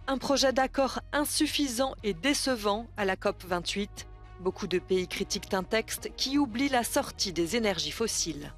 Un projet d'accord insuffisant et décevant à la COP28. Beaucoup de pays critiquent un texte qui oublie la sortie des énergies fossiles.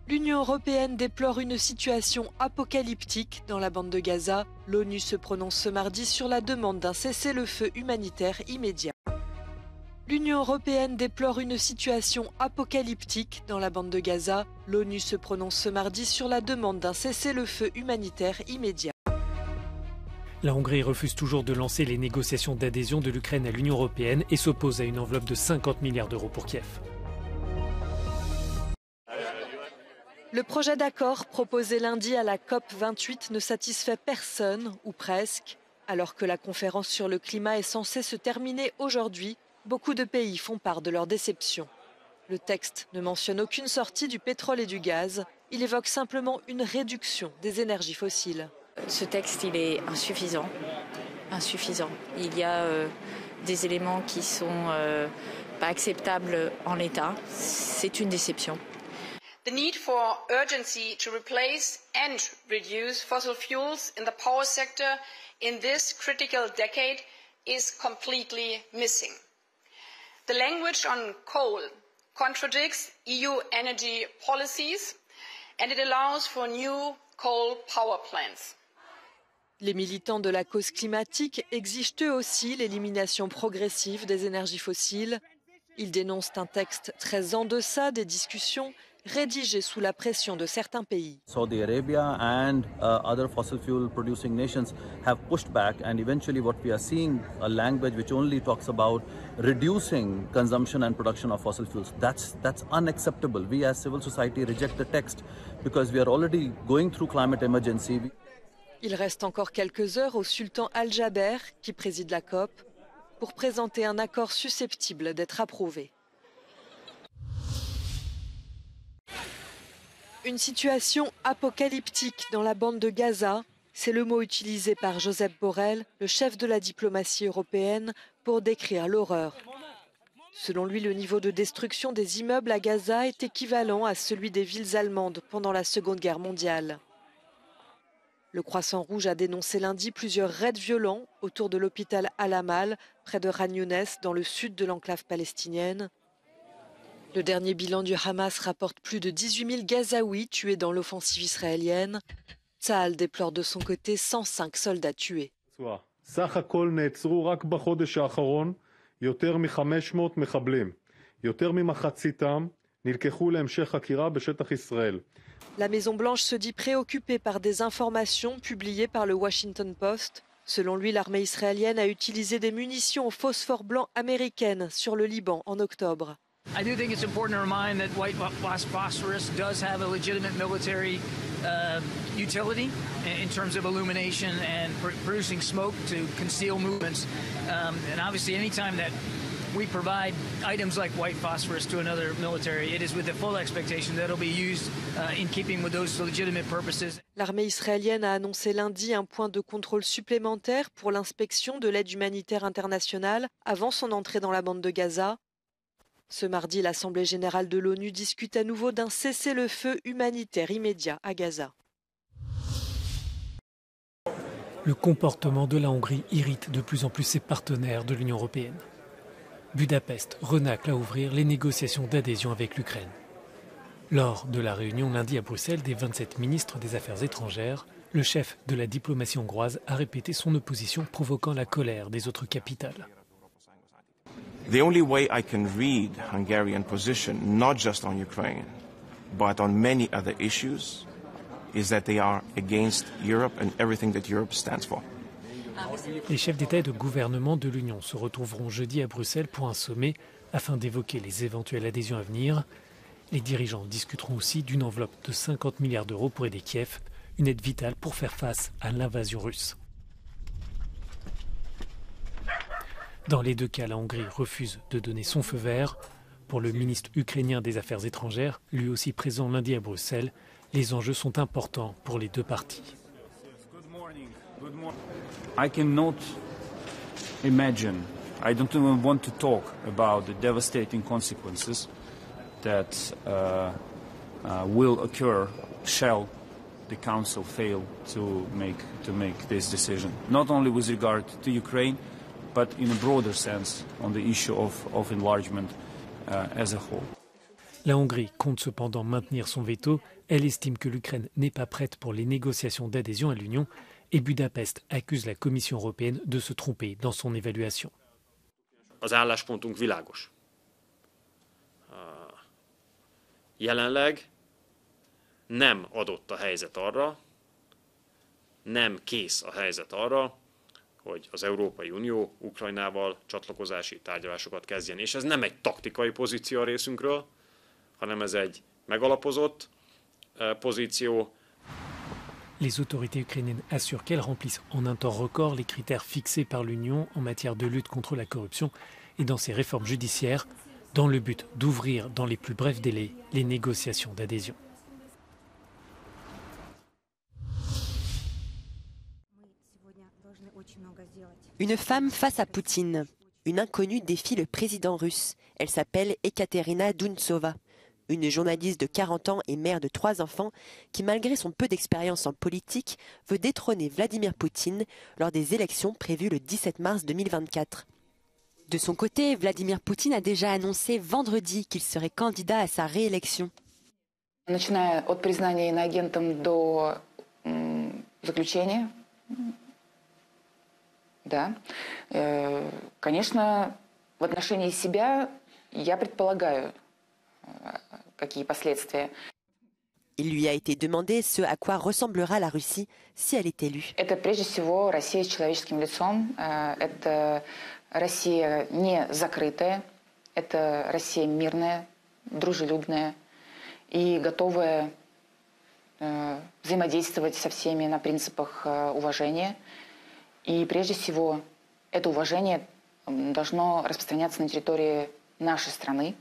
L'Union européenne déplore une situation apocalyptique dans la bande de Gaza. L'ONU se prononce ce mardi sur la demande d'un cessez-le-feu humanitaire immédiat. L'Union européenne déplore une situation apocalyptique dans la bande de Gaza. L'ONU se prononce ce mardi sur la demande d'un cessez-le-feu humanitaire immédiat. La Hongrie refuse toujours de lancer les négociations d'adhésion de l'Ukraine à l'Union européenne et s'oppose à une enveloppe de 50 milliards d'euros pour Kiev. Le projet d'accord proposé lundi à la COP28 ne satisfait personne, ou presque. Alors que la conférence sur le climat est censée se terminer aujourd'hui, beaucoup de pays font part de leur déception. Le texte ne mentionne aucune sortie du pétrole et du gaz. Il évoque simplement une réduction des énergies fossiles. Ce texte, il est insuffisant. Il y a des éléments qui ne sont pas acceptables en l'état. C'est une déception. The need for urgency to replace and reduce fossil fuels in the power sector in this critical decade is completely missing. The language on coal contradicts EU energy policies and it allows for new coal power plants. Les militants de la cause climatique exigent eux aussi l'élimination progressive des énergies fossiles. Ils dénoncent un texte très en deçà des discussions rédigé sous la pression de certains pays. Saudi Arabia and other fossil fuel producing nations have pushed back, and eventually what we are seeing a language which only talks about reducing consumption and production of fossil fuels. That's unacceptable. We as civil society reject the text because we are already going through climate emergency. Il reste encore quelques heures au sultan Al-Jaber, qui préside la COP, pour présenter un accord susceptible d'être approuvé. Une situation apocalyptique dans la bande de Gaza, c'est le mot utilisé par Josep Borrell, le chef de la diplomatie européenne, pour décrire l'horreur. Selon lui, le niveau de destruction des immeubles à Gaza est équivalent à celui des villes allemandes pendant la Seconde Guerre mondiale. Le Croissant Rouge a dénoncé lundi plusieurs raids violents autour de l'hôpital Al-Amal, près de Khan Younes, dans le sud de l'enclave palestinienne. Le dernier bilan du Hamas rapporte plus de 18 000 Gazaouis tués dans l'offensive israélienne. Tsahal déplore de son côté 105 soldats tués. סך הכל נעצרו רק בחודש האחרון יותר מ-500 מחבלים. יותר ממחציתם נלקחו להמשך חקירה בשטח ישראל. La Maison-Blanche se dit préoccupée par des informations publiées par le Washington Post. Selon lui, l'armée israélienne a utilisé des munitions au phosphore blanc américaines sur le Liban en octobre. I do think it's important to remind that white phosphorus does have a legitimate military utility in terms of illumination and producing smoke to conceal movements. And obviously, anytime that we provide items like white phosphorus to another military, it is with the full expectation that it'll be used in keeping with those legitimate purposes. L'armée israélienne a annoncé lundi un point de contrôle supplémentaire pour l'inspection de l'aide humanitaire internationale avant son entrée dans la bande de Gaza. Ce mardi, l'Assemblée générale de l'ONU discute à nouveau d'un cessez-le-feu humanitaire immédiat à Gaza. Le comportement de la Hongrie irrite de plus en plus ses partenaires de l'Union européenne. Budapest renacle à ouvrir les négociations d'adhésion avec l'Ukraine. Lors de la réunion lundi à Bruxelles des 27 ministres des Affaires étrangères, le chef de la diplomatie hongroise a répété son opposition, provoquant la colère des autres capitales. The only way I can read Hungarian position, not just on Ukraine, but on many other issues, is that they are against Europe and everything that Europe stands for. Les chefs d'État et de gouvernement de l'Union se retrouveront jeudi à Bruxelles pour un sommet afin d'évoquer les éventuelles adhésions à venir. Les dirigeants discuteront aussi d'une enveloppe de 50 milliards d'euros pour aider Kiev, une aide vitale pour faire face à l'invasion russe. Dans les deux cas, la Hongrie refuse de donner son feu vert. Pour le ministre ukrainien des Affaires étrangères, lui aussi présent lundi à Bruxelles, les enjeux sont importants pour les deux parties. I cannot imagine, I don't even want to talk about the devastating consequences that will occur, shall the Council failed to make this decision, not only with regard to Ukraine, but in a broader sense on the issue of enlargement as a whole. La Hongrie compte cependant maintenir son veto. Elle estime que l'Ukraine n'est pas prête pour les négociations d'adhésion à l'Union et Budapest accuse la Commission européenne de se tromper dans son évaluation. Az álláspontunk világos. Jelenleg nem adott a helyzet arra, nem kész a helyzet arra, hogy az Európai Unió Ukrajnával csatlakozási tárgyalásokat kezdjen. És ez nem egy taktikai pozíció a részünkről, hanem ez egy megalapozott pozíció. Les autorités ukrainiennes assurent qu'elles remplissent en un temps record les critères fixés par l'Union en matière de lutte contre la corruption et dans ses réformes judiciaires, dans le but d'ouvrir dans les plus brefs délais les négociations d'adhésion. Une femme face à Poutine. Une inconnue défie le président russe. Elle s'appelle Ekaterina Dountsova. Une journaliste de 40 ans et mère de 3 enfants qui, malgré son peu d'expérience en politique, veut détrôner Vladimir Poutine lors des élections prévues le 17 mars 2024. De son côté, Vladimir Poutine a déjà annoncé vendredi qu'il serait candidat à sa réélection. Начиная от признания иноагентом до заключения, да, конечно, в отношении себя я предполагаю, какие последствия. Il lui a été demandé ce à quoi ressemblera la Russie si elle est élue. Это прежде всего Россия с человеческим лицом, это Россия не закрытая, это Россия мирная, дружелюбная и готовая взаимодействовать со всеми на принципах уважения. И прежде всего это уважение должно распространяться на территории нашей страны.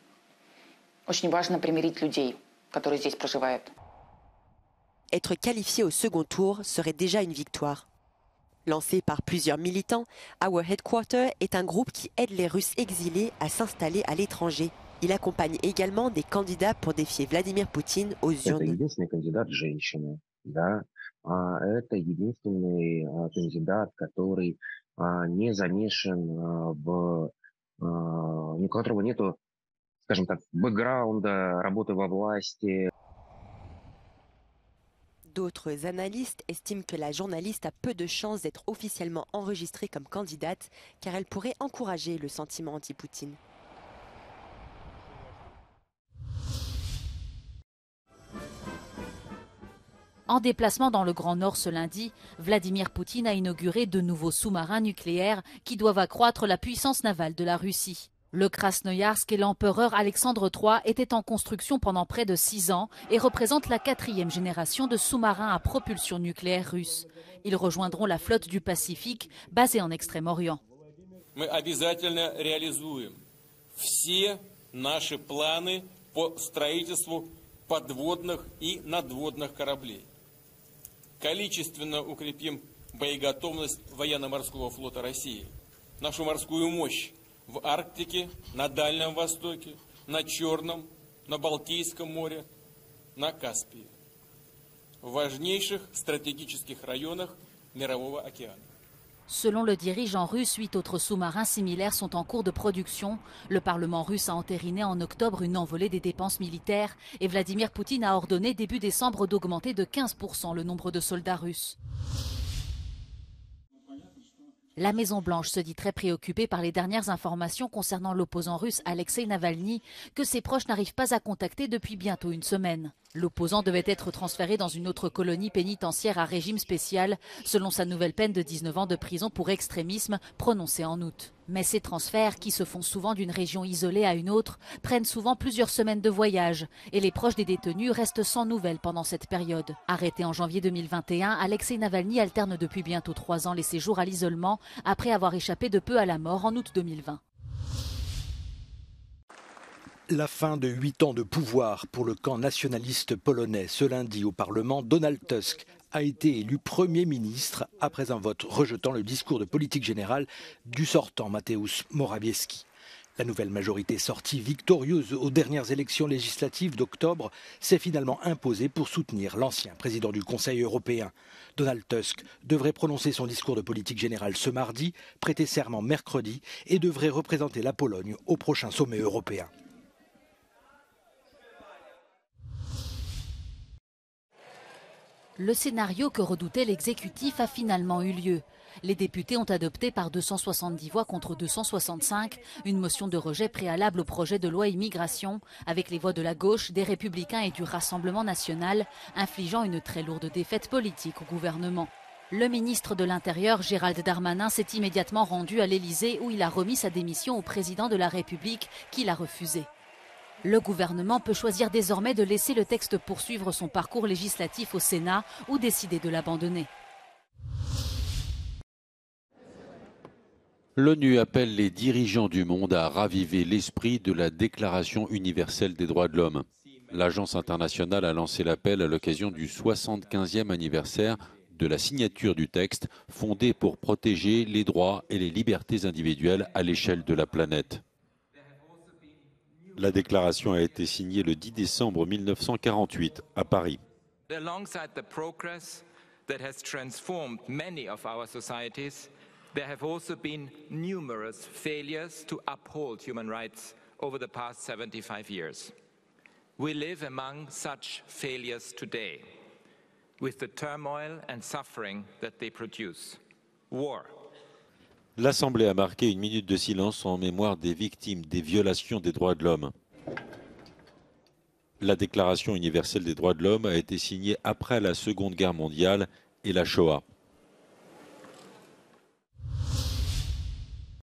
Очень важно примирить людей, которые здесь проживают. Être qualifié au second tour serait déjà une victoire. Lancé par plusieurs militants, Our Headquarter est un groupe qui aide les Russes exilés à s'installer à l'étranger. Il accompagne également des candidats pour défier Vladimir Poutine aux urnes. Это единственный кандидат женщина, да. Это единственный кандидат, который не замешан в, у которого нету, скажем так, бэкграунда, работы во власти. D'autres analystes estiment que la journaliste a peu de chances d'être officiellement enregistrée comme candidate car elle pourrait encourager le sentiment anti-Poutine. En déplacement dans le Grand Nord ce lundi, Vladimir Poutine a inauguré de nouveaux sous-marins nucléaires qui doivent accroître la puissance navale de la Russie. Le Krasnoïarsk et l'empereur Alexandre III étaient en construction pendant près de 6 ans et représentent la 4e génération de sous-marins à propulsion nucléaire russe. Ils rejoindront la flotte du Pacifique basée en Extrême-Orient. Мы обязательно реализуем все наши планы по строительству подводных и надводных кораблей. Количественно укрепим боеготовность военно-морского флота России, нашу морскую мощь в Арктике, на Дальнем Востоке, на Черном, на Балтийском море, на Каспии, в важнейших стратегических районах Мирового океана. Selon le dirigeant russe, 8 autres sous-marins similaires sont en cours de production. Le Parlement russe a entériné en octobre une envolée des dépenses militaires et Vladimir Poutine a ordonné début décembre d'augmenter de 15% le nombre de soldats russes. La Maison-Blanche se dit très préoccupée par les dernières informations concernant l'opposant russe Alexei Navalny, que ses proches n'arrivent pas à contacter depuis bientôt une semaine. L'opposant devait être transféré dans une autre colonie pénitentiaire à régime spécial, selon sa nouvelle peine de 19 ans de prison pour extrémisme prononcée en août. Mais ces transferts, qui se font souvent d'une région isolée à une autre, prennent souvent plusieurs semaines de voyage et les proches des détenus restent sans nouvelles pendant cette période. Arrêté en janvier 2021, Alexei Navalny alterne depuis bientôt 3 ans les séjours à l'isolement après avoir échappé de peu à la mort en août 2020. La fin de 8 ans de pouvoir pour le camp nationaliste polonais. Ce lundi au Parlement, Donald Tusk a été élu Premier ministre après un vote rejetant le discours de politique générale du sortant Mateusz Morawiecki. La nouvelle majorité sortie victorieuse aux dernières élections législatives d'octobre s'est finalement imposée pour soutenir l'ancien président du Conseil européen. Donald Tusk devrait prononcer son discours de politique générale ce mardi, prêter serment mercredi et devrait représenter la Pologne au prochain sommet européen. Le scénario que redoutait l'exécutif a finalement eu lieu. Les députés ont adopté par 270 voix contre 265 une motion de rejet préalable au projet de loi immigration, avec les voix de la gauche, des Républicains et du Rassemblement national, infligeant une très lourde défaite politique au gouvernement. Le ministre de l'Intérieur, Gérald Darmanin, s'est immédiatement rendu à l'Élysée où il a remis sa démission au président de la République, qui l'a refusée. Le gouvernement peut choisir désormais de laisser le texte poursuivre son parcours législatif au Sénat ou décider de l'abandonner. L'ONU appelle les dirigeants du monde à raviver l'esprit de la Déclaration universelle des droits de l'homme. L'Agence internationale a lancé l'appel à l'occasion du 75e anniversaire de la signature du texte fondé pour protéger les droits et les libertés individuelles à l'échelle de la planète. La déclaration a été signée le 10 décembre 1948 à Paris. Alongside the progress that has transformed many of our societies, there have also been numerous failures to uphold human rights over the past 75 years. We live among such failures today, with the turmoil and suffering that they produce. War. L'Assemblée a marqué une minute de silence en mémoire des victimes des violations des droits de l'homme. La Déclaration universelle des droits de l'homme a été signée après la Seconde Guerre mondiale et la Shoah.